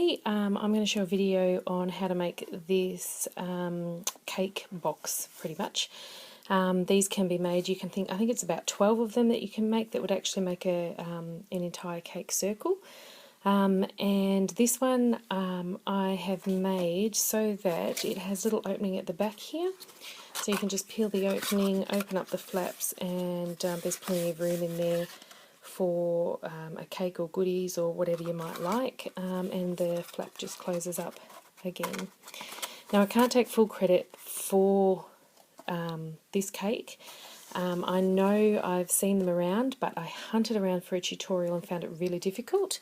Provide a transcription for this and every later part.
today I'm going to show a video on how to make this cake box, pretty much. These can be made, I think it's about 12 of them that you can make that would actually make an entire cake circle. And this one I have made so that it has a little opening at the back here. So you can just peel the opening, open up the flaps, and there's plenty of room in there for a cake or goodies or whatever you might like, and the flap just closes up again. Now I can't take full credit for this cake. I know I've seen them around, but I hunted around for a tutorial and found it really difficult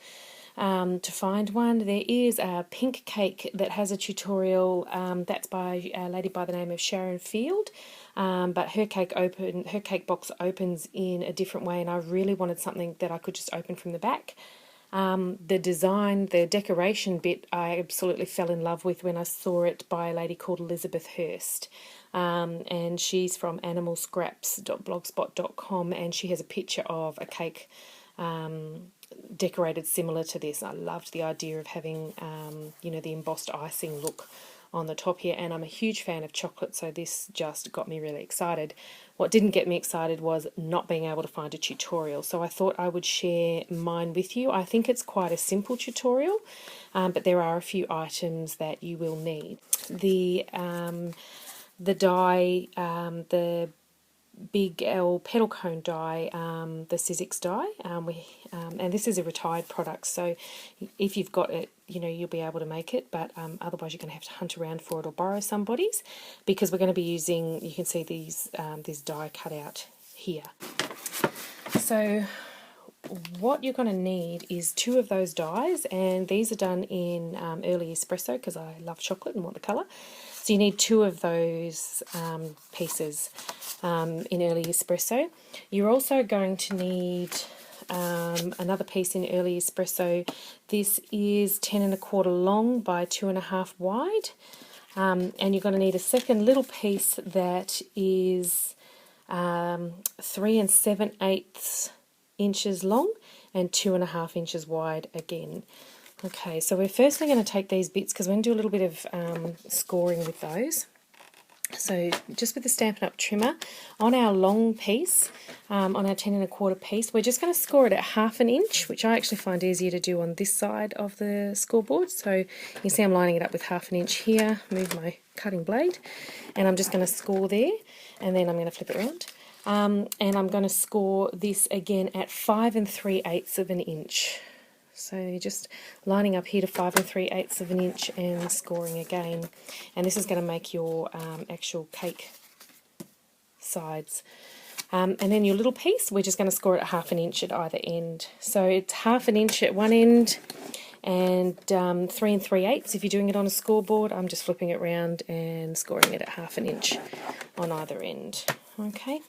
to find one. There is a pink cake that has a tutorial that's by a lady by the name of Sharon Field, but her cake box opens in a different way, and I really wanted something that I could just open from the back. The design, the decoration bit, I absolutely fell in love with when I saw it by a lady called Elizabeth Hurst, and she's from animalscraps.blogspot.com, and she has a picture of a cake decorated similar to this. I loved the idea of having the embossed icing look on the top here, and I'm a huge fan of chocolate, so this just got me really excited. What didn't get me excited was not being able to find a tutorial, so I thought I would share mine with you. I think it's quite a simple tutorial, but there are a few items that you will need. The die, the big L petal cone die, the Sizzix die, and this is a retired product, so if you've got it, you'll be able to make it, but otherwise you're going to have to hunt around for it or borrow somebody's, because we're going to be using, you can see these this die cut out here. So what you're going to need is 2 of those dies, and these are done in early espresso because I love chocolate and want the colour. So you need 2 of those pieces in early espresso. You're also going to need another piece in early espresso. This is 10 1/4 long by 2 1/2 wide, and you're going to need a second little piece that is 3 7/8 inches long and 2 1/2 inches wide again. Okay, so we're firstly going to take these bits because we're going to do a little bit of scoring with those. So just with the Stampin' Up! Trimmer, on our long piece, on our 10 1/4 piece, we're just going to score it at 1/2 inch, which I actually find easier to do on this side of the scoreboard. So you can see I'm lining it up with 1/2 inch here, move my cutting blade, and I'm just going to score there, and then I'm going to flip it around. And I'm going to score this again at 5 3/8 of an inch. So you're just lining up here to 5 3/8 of an inch and scoring again. And this is going to make your actual cake sides. And then your little piece, we're just going to score it at 1/2 inch at either end. So it's 1/2 inch at one end and 3 3/8 if you're doing it on a scoreboard. I'm just flipping it around and scoring it at 1/2 inch on either end. Okay.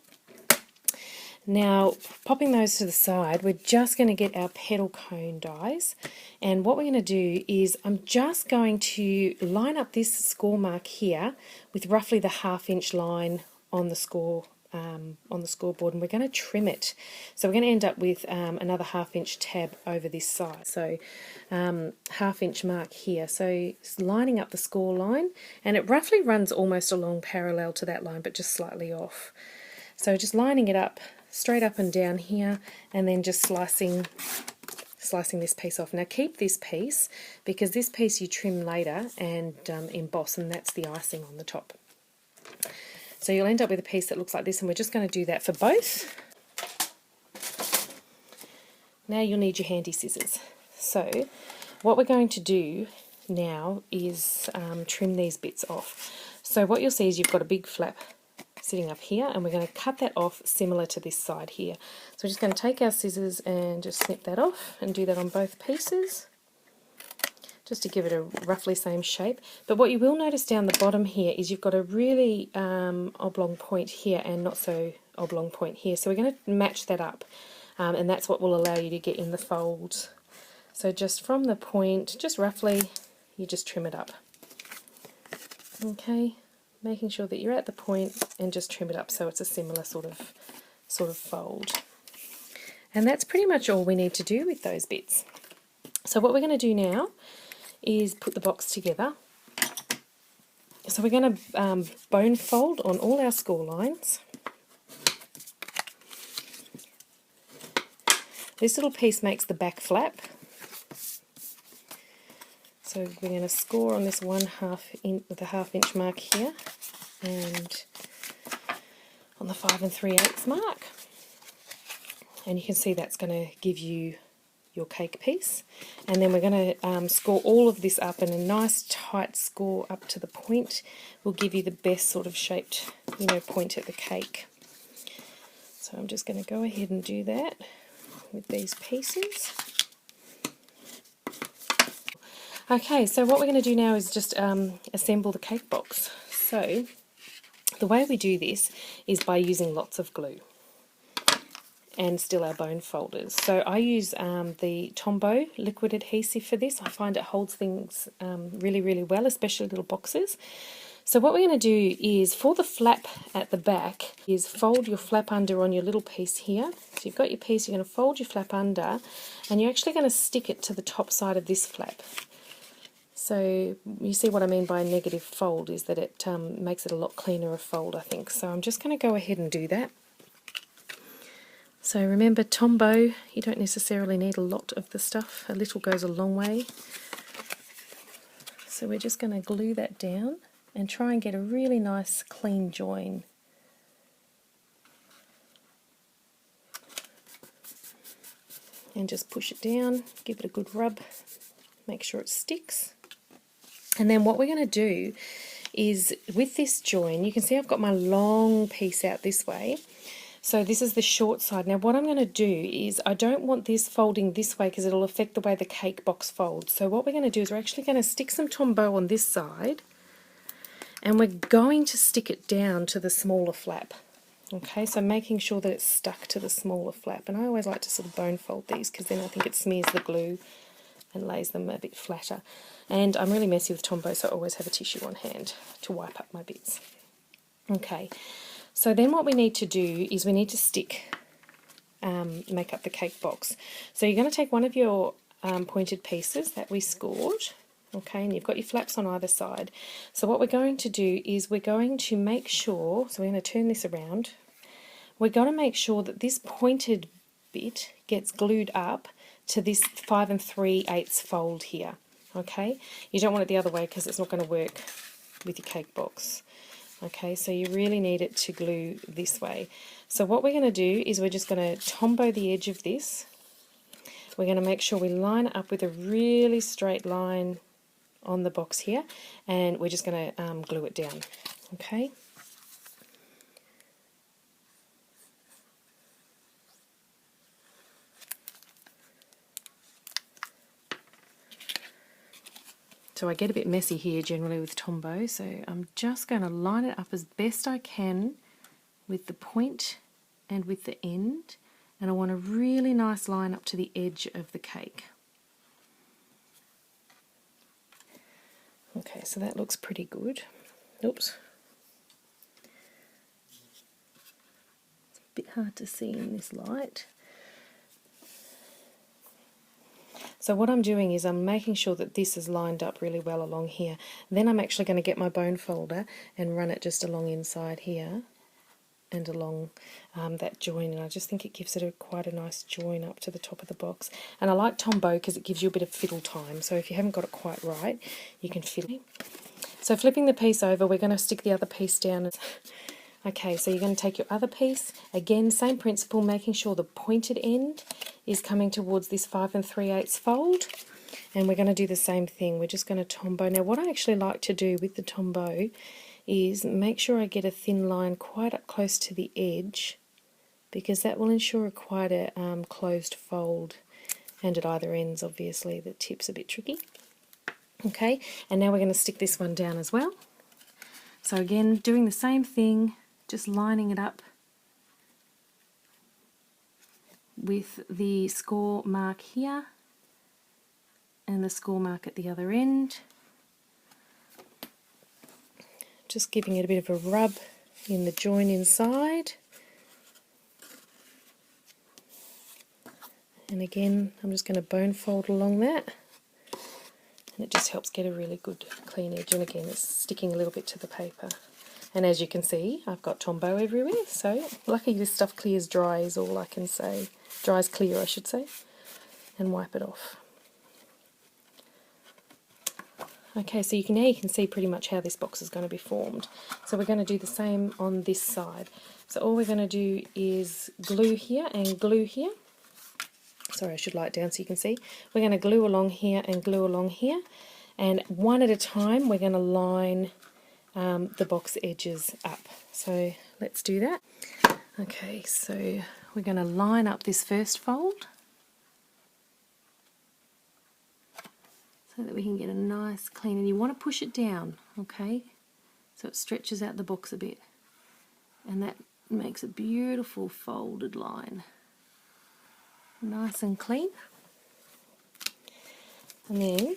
Now, popping those to the side, we're just going to get our petal cone dies, and what we're going to do is I'm just going to line up this score mark here with roughly the 1/2 inch line on the scoreboard, and we're going to trim it. So we're going to end up with another 1/2 inch tab over this side. So 1/2 inch mark here. So it's lining up the score line, and it roughly runs almost along parallel to that line, but just slightly off. So just lining it up straight up and down here, and then just slicing this piece off. Now keep this piece, because this piece you trim later and emboss, and that's the icing on the top. So you'll end up with a piece that looks like this, and we're just going to do that for both. Now you'll need your handy scissors. So what we're going to do now is trim these bits off. So what you'll see is you've got a big flap sitting up here, and we're going to cut that off similar to this side here. So we're just going to take our scissors and just snip that off, and do that on both pieces, just to give it a roughly same shape. But what you will notice down the bottom here is you've got a really oblong point here and not so oblong point here. So we're going to match that up, and that's what will allow you to get in the folds. So just from the point, just roughly, you just trim it up. Okay. Making sure that you're at the point and just trim it up so it's a similar sort of fold. And that's pretty much all we need to do with those bits. So what we're going to do now is put the box together. So we're going to bone fold on all our score lines. This little piece makes the back flap. So we're going to score on this 1/2 with the 1/2 inch mark here, and on the 5 3/8 mark. And you can see that's going to give you your cake piece. And then we're going to score all of this up, and a nice tight score up to the point will give you the best sort of shaped, point at the cake. So I'm just going to go ahead and do that with these pieces. Okay, so what we're going to do now is just assemble the cake box. So the way we do this is by using lots of glue and still our bone folders. So I use the Tombow liquid adhesive for this. I find it holds things really, really well, especially little boxes. So what we're going to do is, for the flap at the back, is fold your flap under on your little piece here. So you've got your piece, you're going to fold your flap under, and you're actually going to stick it to the top side of this flap. So you see what I mean by a negative fold is that it makes it a lot cleaner a fold, I think. So I'm just going to go ahead and do that. So remember, Tombow, you don't necessarily need a lot of the stuff. A little goes a long way. So we're just going to glue that down and try and get a really nice clean join. And just push it down, give it a good rub, make sure it sticks. And then what we're going to do is, with this join, you can see I've got my long piece out this way. So this is the short side. Now what I'm going to do is, I don't want this folding this way because it'll affect the way the cake box folds. So what we're going to do is, we're actually going to stick some Tombow on this side, and we're going to stick it down to the smaller flap. Okay, so making sure that it's stuck to the smaller flap. And I always like to sort of bone fold these because then I think it smears the glue and lays them a bit flatter. And I'm really messy with Tombow, so I always have a tissue on hand to wipe up my bits. Okay, so then what we need to do is we need to make up the cake box. So you're going to take one of your pointed pieces that we scored, okay, and you've got your flaps on either side. So what we're going to do is, we're going to make sure, so we're going to turn this around, we're going to make sure that this pointed bit gets glued up to this 5 3/8 fold here. Okay, you don't want it the other way because it's not going to work with your cake box. Okay, so you really need it to glue this way. So what we're going to do is, we're just going to Tombow the edge of this. We're going to make sure we line it up with a really straight line on the box here, and we're just going to glue it down. Okay. So I get a bit messy here generally with Tombow, so I'm just going to line it up as best I can with the point and with the end, and I want a really nice line up to the edge of the cake. Okay, so that looks pretty good. Oops. It's a bit hard to see in this light. So what I'm doing is, I'm making sure that this is lined up really well along here. Then I'm actually going to get my bone folder and run it just along inside here and along that join, and I just think it gives it quite a nice join up to the top of the box. And I like Tombow because it gives you a bit of fiddle time, so if you haven't got it quite right, you can fiddle. So flipping the piece over, we're going to stick the other piece down. Okay, so you're going to take your other piece, again same principle, making sure the pointed end is coming towards this 5 3/8 fold, and we're going to do the same thing. We're just going to Tombow. Now what I actually like to do with the Tombow is make sure I get a thin line quite up close to the edge, because that will ensure quite a closed fold, and at either ends obviously the tip's a bit tricky. Okay, and now we're going to stick this one down as well. So again, doing the same thing, just lining it up with the score mark here and the score mark at the other end. Just giving it a bit of a rub in the join inside. And again, I'm just going to bone fold along that and it just helps get a really good clean edge. And again, it's sticking a little bit to the paper. And as you can see, I've got Tombow everywhere, so lucky this stuff clears dry is all I can say. Dries clear, I should say, and wipe it off. Okay, so now you can see pretty much how this box is going to be formed. So we're going to do the same on this side. So all we're going to do is glue here and glue here. Sorry, I should light down so you can see. We're going to glue along here and glue along here, and one at a time we're going to line the box edges up. So let's do that. Okay, so we're going to line up this first fold so that we can get a nice clean, and you want to push it down, okay, so it stretches out the box a bit, and that makes a beautiful folded line, nice and clean. And then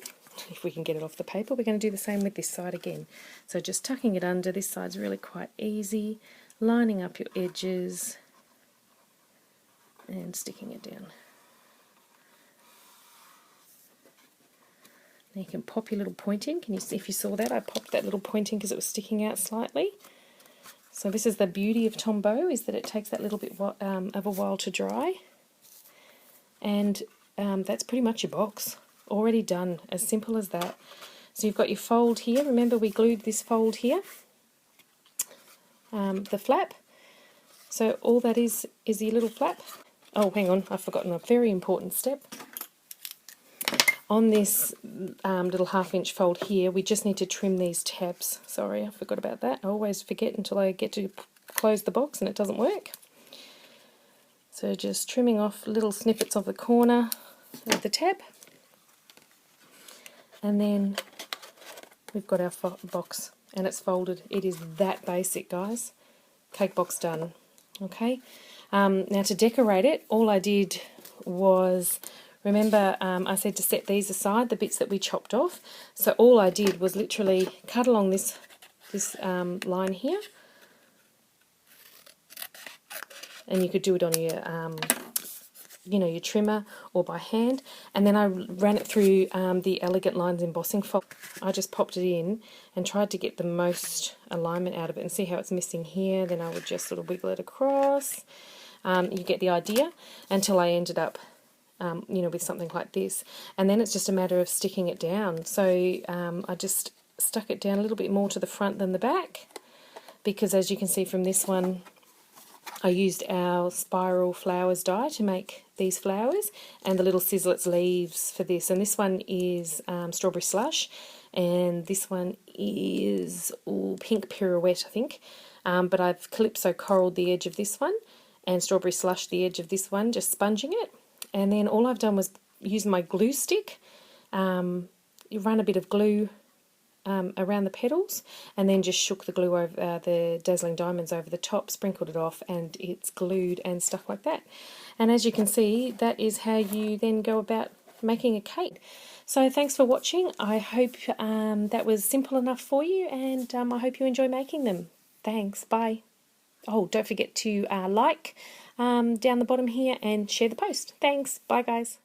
if we can get it off the paper, we're going to do the same with this side again. So just tucking it under, this side's really quite easy, lining up your edges and sticking it down. Now you can pop your little point in. Can you see, if you saw that, I popped that little point in because it was sticking out slightly. So this is the beauty of Tombow, is that it takes that little bit of a while to dry. And that's pretty much your box. Already done, as simple as that. So you've got your fold here. Remember we glued this fold here, the flap. So all that is your little flap. Oh, hang on, I've forgotten a very important step. On this little 1/2-inch fold here, we just need to trim these tabs. Sorry, I forgot about that. I always forget until I get to close the box and it doesn't work. So just trimming off little snippets of the corner of the tab. And then we've got our box, and it's folded. It is that basic, guys. Cake box done. Okay. Now to decorate it, all I did was, remember I said to set these aside, the bits that we chopped off. So all I did was literally cut along this line here, and you could do it on your your trimmer or by hand, and then I ran it through the Elegant Lines embossing fold. I just popped it in and tried to get the most alignment out of it, and see how it's missing here. Then I would just sort of wiggle it across. You get the idea, until I ended up with something like this, and then it's just a matter of sticking it down. So I just stuck it down a little bit more to the front than the back, because as you can see from this one, I used our spiral flowers die to make these flowers, and the little scissors leaves for this. And this one is strawberry slush, and this one is pink pirouette, I think. But I've calypso coralled the edge of this one, and strawberry slush the edge of this one, just sponging it. And then all I've done was use my glue stick. You run a bit of glue around the petals, and then just shook the glue over the Dazzling Diamonds over the top, sprinkled it off, and it's glued and stuff like that. And as you can see, that is how you then go about making a cake. So thanks for watching. I hope that was simple enough for you, and I hope you enjoy making them. Thanks, bye. Oh, don't forget to like down the bottom here and share the post. Thanks, bye guys.